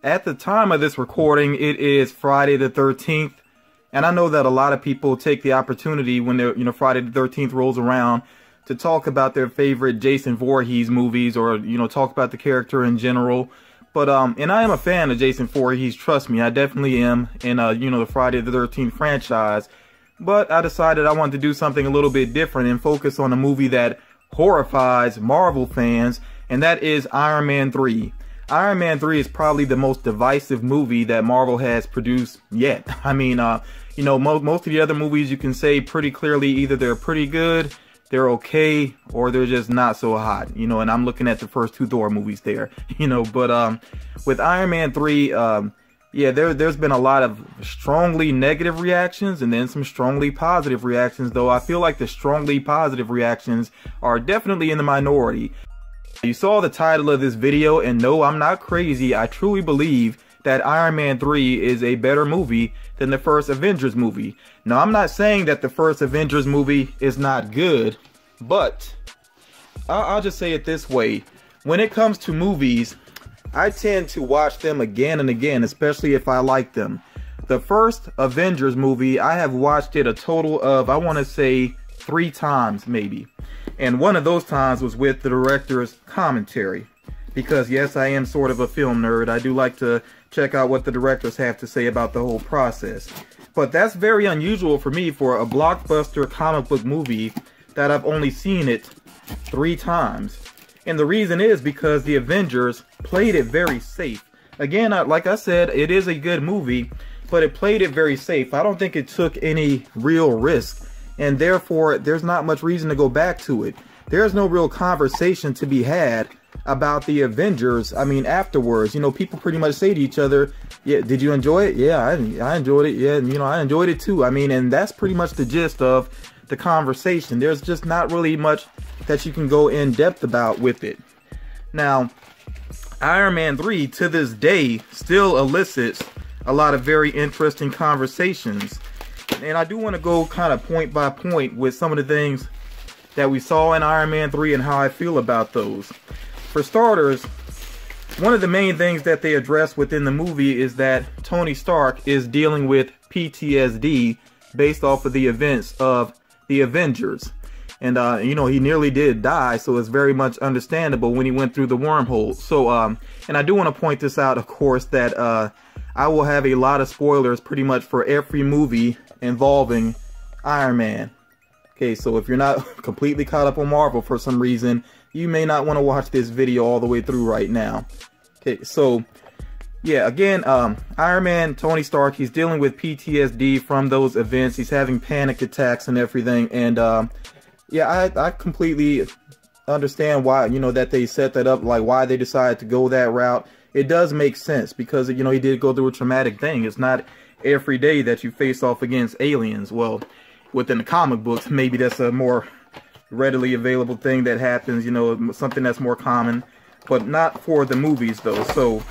at the time of this recording, it is Friday the 13th. And I know that a lot of people take the opportunity when they're, Friday the 13th rolls around to talk about their favorite Jason Voorhees movies or, talk about the character in general. But, and I am a fan of Jason Voorhees, trust me, I definitely am, in, the Friday the 13th franchise. But I decided I wanted to do something a little bit different and focus on a movie that horrifies Marvel fans, and that is Iron Man 3. Iron Man 3 is probably the most divisive movie that Marvel has produced yet. I mean, most of the other movies you can say pretty clearly either they're pretty good, they're okay, or they're just not so hot, and I'm looking at the first two Thor movies there, but with Iron Man 3, yeah, there's been a lot of strongly negative reactions and then some strongly positive reactions, though I feel like the strongly positive reactions are definitely in the minority. You saw the title of this video, and no, I'm not crazy. I truly believe that Iron Man 3 is a better movie than the first Avengers movie. Now, I'm not saying that the first Avengers movie is not good, but I'll just say it this way. When it comes to movies, I tend to watch them again and again, especially if I like them. The first Avengers movie, I have watched it a total of, I want to say, 3 times maybe. And one of those times was with the director's commentary. Because yes, I am sort of a film nerd. I do like to check out what the directors have to say about the whole process. But that's very unusual for me for a blockbuster comic book movie that I've only seen it 3 times. And the reason is because the Avengers played it very safe. Again, like I said, it is a good movie, but it played it very safe. I don't think it took any real risk, and therefore there's not much reason to go back to it. There's no real conversation to be had about the Avengers. I mean, afterwards, people pretty much say to each other, yeah, did you enjoy it? Yeah, I enjoyed it. Yeah, I enjoyed it too. I mean, and that's pretty much the gist of the conversation. There's just not really much that you can go in depth about with it. Now, Iron Man 3 to this day still elicits a lot of very interesting conversations. And I do want to go kind of point by point with some of the things that we saw in Iron Man 3 and how I feel about those. For starters, one of the main things that they address within the movie is that Tony Stark is dealing with PTSD based off of the events of the Avengers. And, he nearly did die, so it's very much understandable when he went through the wormhole. So, and I do want to point this out, of course, that I will have a lot of spoilers pretty much for every movie involving Iron Man. Okay, so if you're not completely caught up on Marvel for some reason, you may not want to watch this video all the way through right now. Okay, so, yeah, again, Iron Man, Tony Stark, he's dealing with PTSD from those events. He's having panic attacks and everything, and, yeah, I completely understand why, that they set that up, like why they decided to go that route. It does make sense because, he did go through a traumatic thing. It's not every day that you face off against aliens. Well, within the comic books, maybe that's a more readily available thing that happens, something that's more common, but not for the movies though. So,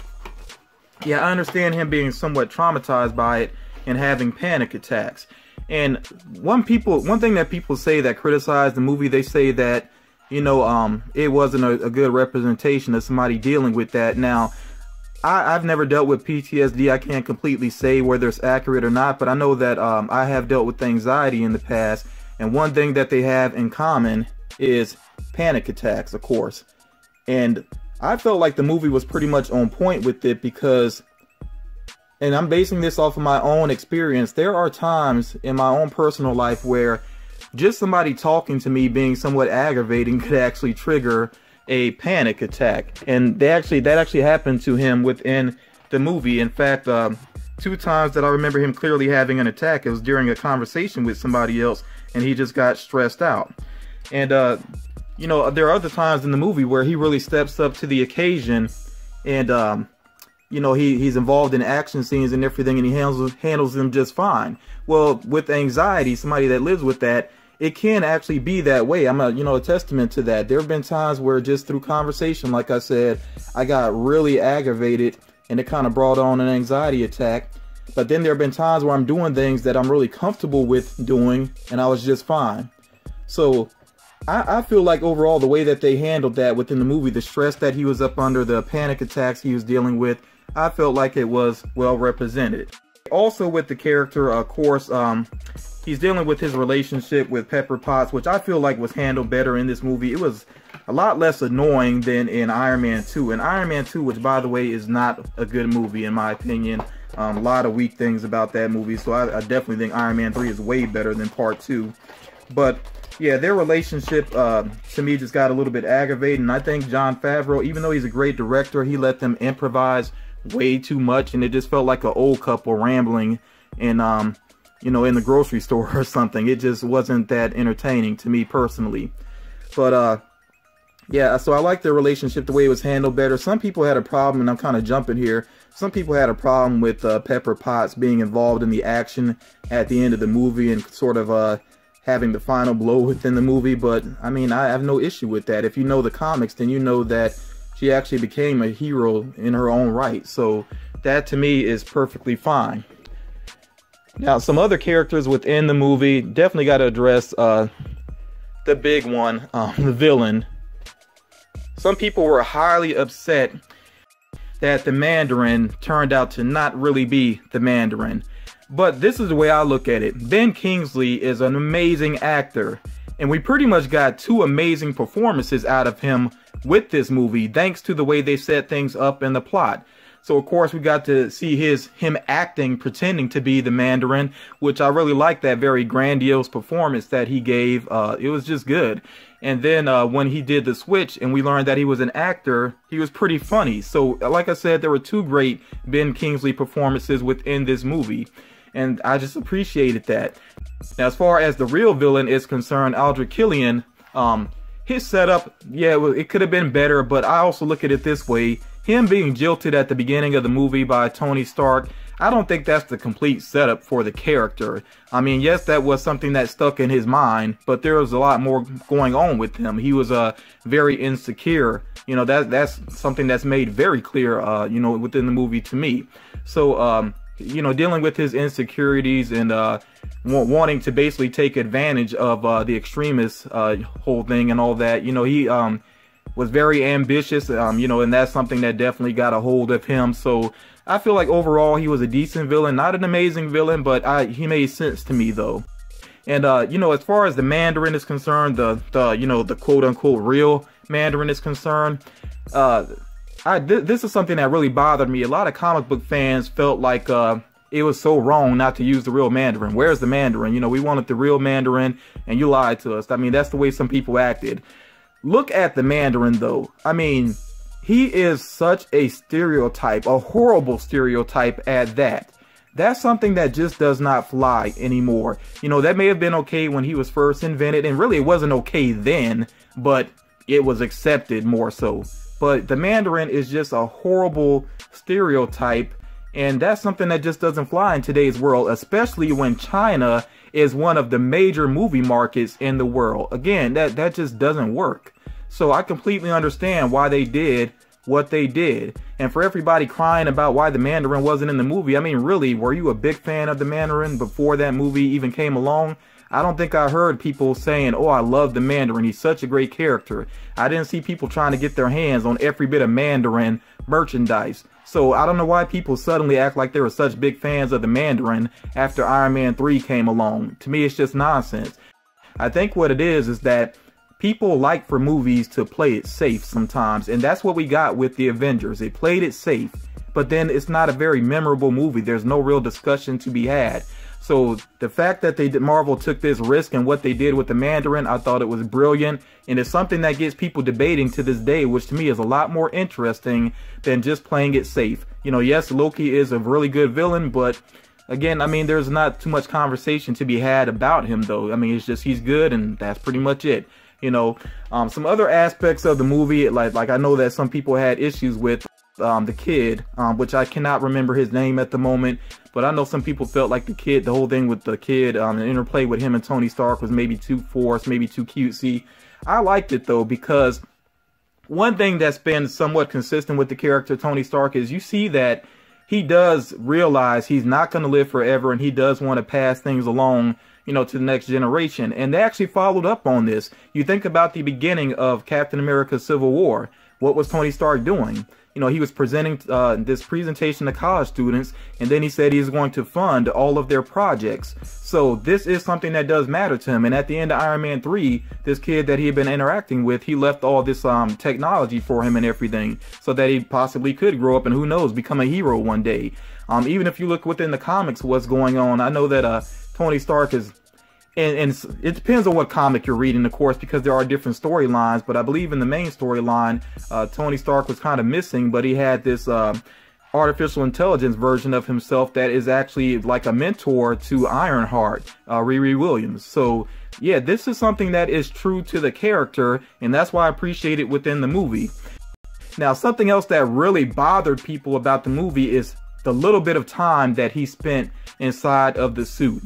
yeah, I understand him being somewhat traumatized by it and having panic attacks. And one thing that people say that criticize the movie, they say that, it wasn't a good representation of somebody dealing with that. Now, I've never dealt with PTSD. I can't completely say whether it's accurate or not, but I know that I have dealt with anxiety in the past. And one thing that they have in common is panic attacks, of course. And I felt like the movie was pretty much on point with it because, and I'm basing this off of my own experience, there are times in my own personal life where just somebody talking to me being somewhat aggravating could actually trigger a panic attack. And that actually happened to him within the movie. In fact, 2 times that I remember him clearly having an attack, it was during a conversation with somebody else and he just got stressed out. And, there are other times in the movie where he really steps up to the occasion and, he's involved in action scenes and everything, and he handles them just fine. Well, with anxiety, somebody that lives with that, it can actually be that way. I'm a testament to that. There have been times where just through conversation, like I said, I got really aggravated and it kind of brought on an anxiety attack. But then there have been times where I'm doing things that I'm really comfortable with doing and I was just fine. So I feel like overall the way that they handled that within the movie, the stress that he was up under, the panic attacks he was dealing with, I felt like it was well represented. Also with the character, of course, he's dealing with his relationship with Pepper Potts, which I feel like was handled better in this movie. It was a lot less annoying than in Iron Man 2. And Iron Man 2, which by the way is not a good movie in my opinion. A lot of weak things about that movie. So I definitely think Iron Man 3 is way better than Part 2. But yeah, their relationship to me just got a little bit aggravating. And I think Jon Favreau, even though he's a great director, he let them improvise way too much, and it just felt like an old couple rambling in you know, in the grocery store or something. It just wasn't that entertaining to me personally. But yeah, so I like their relationship, the way it was handled better. Some people had a problem, and I'm kind of jumping here. Some people had a problem with Pepper Potts being involved in the action at the end of the movie and sort of having the final blow within the movie. But I mean, I have no issue with that. If you know the comics, then you know that she actually became a hero in her own right. So that to me is perfectly fine. Now, some other characters within the movie, definitely got to address the big one, the villain. Some people were highly upset that the Mandarin turned out to not really be the Mandarin. But this is the way I look at it. Ben Kingsley is an amazing actor, and we pretty much got two amazing performances out of him with this movie, thanks to the way they set things up in the plot. So of course we got to see him acting, pretending to be the Mandarin, which I really liked, that very grandiose performance that he gave. It was just good. And then when he did the switch and we learned that he was an actor, he was pretty funny. So like I said, there were two great Ben Kingsley performances within this movie, and I just appreciated that. Now, as far as the real villain is concerned, Aldrich Killian, his setup, yeah, it could have been better, but I also look at it this way. Him being jilted at the beginning of the movie by Tony Stark, I don't think that's the complete setup for the character. I mean, yes, that was something that stuck in his mind, but there was a lot more going on with him. He was very insecure. You know, that's something that's made very clear, you know, within the movie to me. So, you know, dealing with his insecurities and wanting to basically take advantage of the extremist whole thing and all that, you know, he was very ambitious, you know, and that's something that definitely got a hold of him. So I feel like overall he was a decent villain, not an amazing villain, but he made sense to me though. And you know, as far as the Mandarin is concerned, the you know, the quote unquote real Mandarin is concerned, this is something that really bothered me. A lot of comic book fans felt like it was so wrong not to use the real Mandarin. Where's the Mandarin? You know, we wanted the real Mandarin and you lied to us. I mean, that's the way some people acted. Look at the Mandarin though. I mean, he is such a stereotype, a horrible stereotype at that. That's something that just does not fly anymore. You know, that may have been okay when he was first invented, and really it wasn't okay then, but it was accepted more so. But the Mandarin is just a horrible stereotype, and that's something that just doesn't fly in today's world, especially when China is one of the major movie markets in the world. Again, that just doesn't work. So I completely understand why they did what they did. And for everybody crying about why the Mandarin wasn't in the movie, I mean, really, were you a big fan of the Mandarin before that movie even came along? I don't think I heard people saying, oh, I love the Mandarin, he's such a great character. I didn't see people trying to get their hands on every bit of Mandarin merchandise. So I don't know why people suddenly act like they were such big fans of the Mandarin after Iron Man 3 came along. To me, it's just nonsense. I think what it is that people like for movies to play it safe sometimes, and that's what we got with the Avengers. They played it safe, but then it's not a very memorable movie. There's no real discussion to be had. So the fact that Marvel took this risk and what they did with the Mandarin, I thought it was brilliant, and it's something that gets people debating to this day, which to me is a lot more interesting than just playing it safe. You know, yes, Loki is a really good villain, but again, I mean, there's not too much conversation to be had about him though. I mean, it's just he's good, and that's pretty much it. You know, some other aspects of the movie, like I know that some people had issues with the kid, which I cannot remember his name at the moment, but I know some people felt like the whole thing with the kid, the interplay with him and Tony Stark was maybe too forced, maybe too cutesy. I liked it though, because one thing that's been somewhat consistent with the character Tony Stark is you see that he does realize he's not going to live forever, and he does want to pass things along, you know, to the next generation. And they actually followed up on this. You think about the beginning of Captain America Civil War. What was Tony Stark doing? he was presenting this presentation to college students, and then he said he's going to fund all of their projects. So this is something that does matter to him. And at the end of Iron Man 3, this kid that he had been interacting with, he left all this technology for him and everything so that he possibly could grow up and, who knows, become a hero one day. Even if you look within the comics, what's going on, I know that Tony Stark is, and it depends on what comic you're reading, of course, because there are different storylines, but I believe in the main storyline, Tony Stark was kind of missing, but he had this artificial intelligence version of himself that is actually like a mentor to Ironheart, Riri Williams. So yeah, this is something that is true to the character, and that's why I appreciate it within the movie. Now, something else that really bothered people about the movie is the little bit of time that he spent inside of the suit.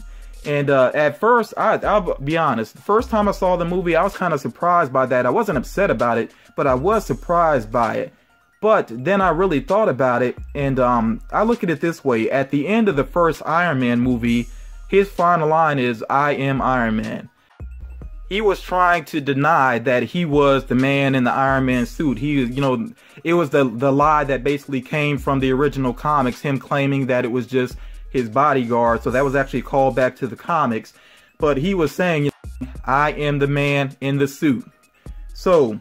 And at first, I'll be honest, the first time I saw the movie, I was kind of surprised by that. I wasn't upset about it, but I was surprised by it. But then I really thought about it, and I look at it this way. At the end of the first Iron Man movie, his final line is, "I am Iron Man." He was trying to deny that he was the man in the Iron Man suit. It was the lie that basically came from the original comics, him claiming that it was just his bodyguard. So that was actually called back to the comics. But he was saying, "I am the man in the suit." So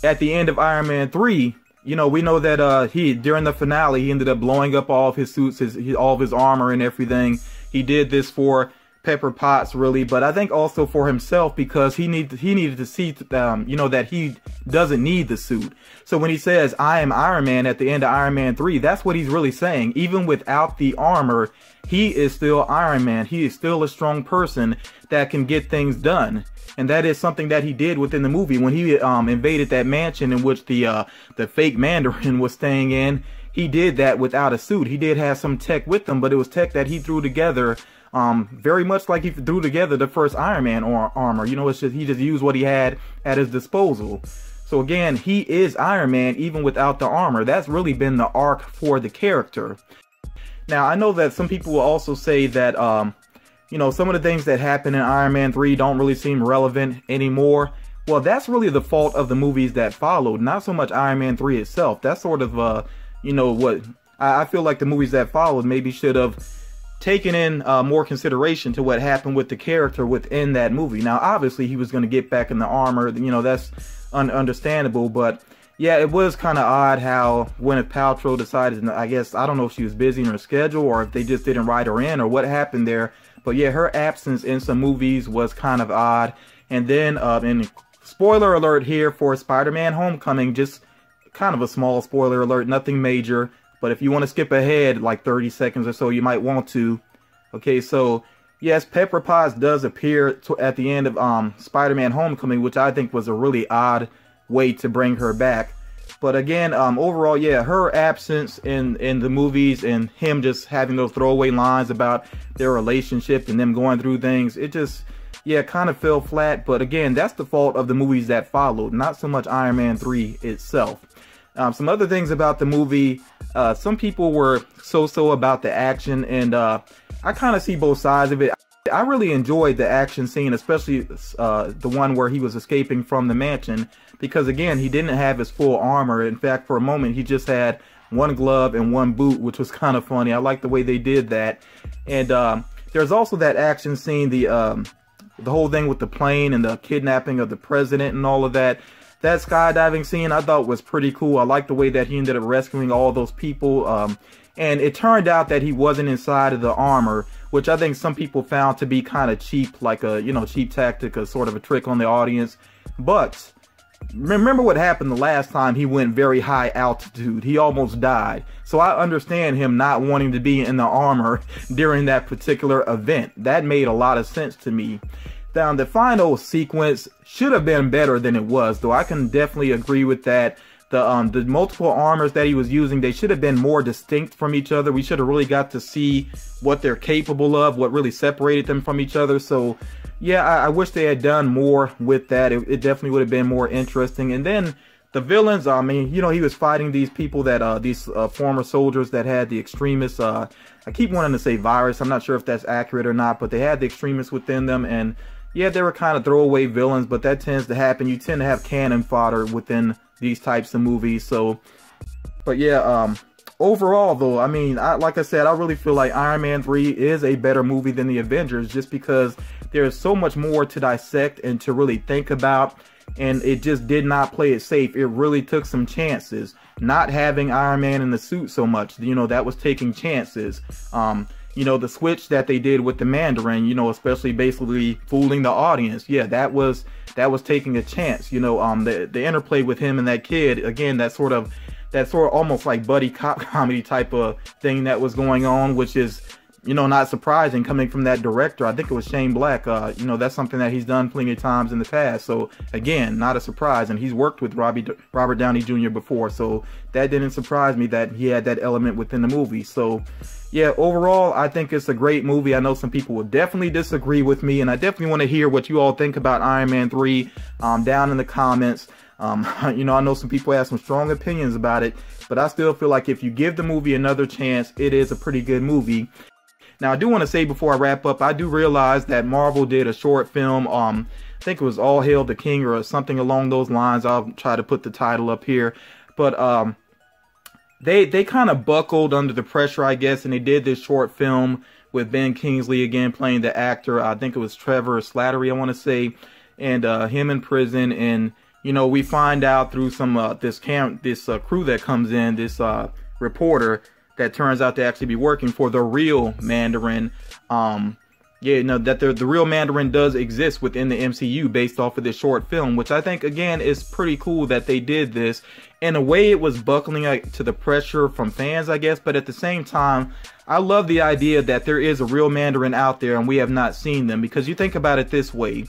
at the end of Iron Man 3, we know that during the finale, he ended up blowing up all of his suits, all of his armor and everything. He did this for Pepper Potts, really, but I think also for himself, because he needed to see that he doesn't need the suit. So when he says, "I am Iron Man" at the end of Iron Man 3, that's what he's really saying. Even without the armor, he is still Iron Man. He is still a strong person that can get things done. And that is something that he did within the movie when he invaded that mansion in which the fake Mandarin was staying in. He did that without a suit. He did have some tech with him, but it was tech that he threw together very much like he threw together the first Iron Man armor. It's just he just used what he had at his disposal. So again, he is Iron Man even without the armor. That's really been the arc for the character. Now, I know that some people will also say that some of the things that happen in Iron Man 3 don't really seem relevant anymore. Well, that's really the fault of the movies that followed, not so much Iron Man 3 itself. That's sort of what I feel like the movies that followed maybe should have taken in more consideration to what happened with the character within that movie. Now, obviously, he was going to get back in the armor. That's understandable. But yeah, it was kind of odd how Gwyneth Paltrow decided, I guess, I don't know if she was busy in her schedule or if they just didn't write her in or what happened there. But yeah, her absence in some movies was kind of odd. And then, and spoiler alert here for Spider-Man Homecoming, just kind of a small spoiler alert, nothing major. But if you want to skip ahead like 30 seconds or so, you might want to. Okay, so yes, Pepper Potts does appear at the end of Spider-Man Homecoming, which I think was a really odd way to bring her back. But again, overall, yeah, her absence in the movies and him just having those throwaway lines about their relationship and them going through things, it just, yeah, kind of fell flat. But again, that's the fault of the movies that followed, not so much Iron Man 3 itself. Some other things about the movie, some people were so-so about the action, and I kind of see both sides of it. I really enjoyed the action scene, especially the one where he was escaping from the mansion, because again, he didn't have his full armor. In fact, for a moment, he just had one glove and one boot, which was kind of funny. I like the way they did that. And there's also that action scene, the whole thing with the plane and the kidnapping of the president and all of that. That skydiving scene I thought was pretty cool. I like the way that he ended up rescuing all those people. And it turned out that he wasn't inside of the armor, which I think some people found to be kind of cheap, like a, cheap tactic, a sort of a trick on the audience. But remember what happened the last time he went very high altitude. He almost died. So I understand him not wanting to be in the armor during that particular event. That made a lot of sense to me. Now, the final sequence should have been better than it was, though I can definitely agree with that. The multiple armors that he was using, they should have been more distinct from each other. We should have really got to see what they're capable of, what really separated them from each other. So, yeah, I wish they had done more with that. It definitely would have been more interesting. And then the villains, I mean, he was fighting these people that, these former soldiers that had the extremists, I keep wanting to say virus. I'm not sure if that's accurate or not, but they had the extremists within them. And yeah, they were kind of throwaway villains, but that tends to happen. You tend to have cannon fodder within these types of movies. So But yeah, overall though, I mean, like I said, I really feel like Iron Man 3 is a better movie than the Avengers, just because there's so much more to dissect and to really think about, and it just did not play it safe. It really took some chances. Not having Iron Man in the suit so much, you know, that was taking chances. You know, the switch that they did with the Mandarin, you know, especially basically fooling the audience. Yeah, that was taking a chance. You know, the interplay with him and that kid, again, that sort of almost like buddy cop comedy type of thing that was going on, which is, you know, not surprising coming from that director. I think it was Shane Black. You know, that's something that he's done plenty of times in the past. So again, not a surprise. And he's worked with Robert Downey Jr. before. So that didn't surprise me that he had that element within the movie. So yeah, overall, I think it's a great movie. I know some people will definitely disagree with me, and I definitely want to hear what you all think about Iron Man 3 down in the comments. You know, I know some people have some strong opinions about it, but I still feel like if you give the movie another chance, it is a pretty good movie. Now, I do want to say before I wrap up, I do realize that Marvel did a short film. I think it was All Hail the King or something along those lines. I'll try to put the title up here. But they kind of buckled under the pressure, I guess, and they did this short film with Ben Kingsley again playing the actor. I think it was Trevor Slattery, I want to say, and him in prison. And you know, we find out through some this crew that comes in, this reporter that turns out to actually be working for the real Mandarin. Yeah, you know, that the real Mandarin does exist within the MCU based off of this short film, which I think, again, is pretty cool that they did this. In a way, it was buckling to the pressure from fans, I guess, but at the same time, I love the idea that there is a real Mandarin out there and we have not seen them, because you think about it this way.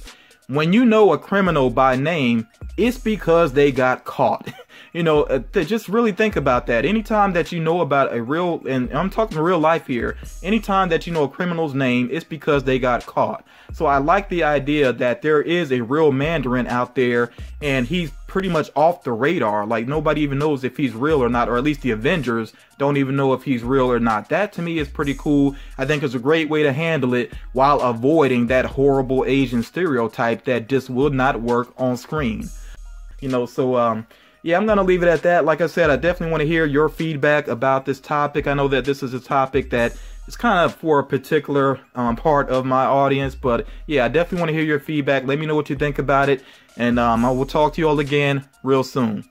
When you know a criminal by name, it's because they got caught. You know, just really think about that. Anytime that you know about a real, and I'm talking real life here, anytime that you know a criminal's name, it's because they got caught. So I like the idea that there is a real Mandarin out there, and he's pretty much off the radar. Like, nobody even knows if he's real or not, or at least the Avengers don't even know if he's real or not. That to me is pretty cool. I think it's a great way to handle it while avoiding that horrible Asian stereotype that just would not work on screen. You know, so yeah, I'm going to leave it at that. Like I said, I definitely want to hear your feedback about this topic. I know that this is a topic that is kind of for a particular part of my audience. But yeah, I definitely want to hear your feedback. Let me know what you think about it. And I will talk to you all again real soon.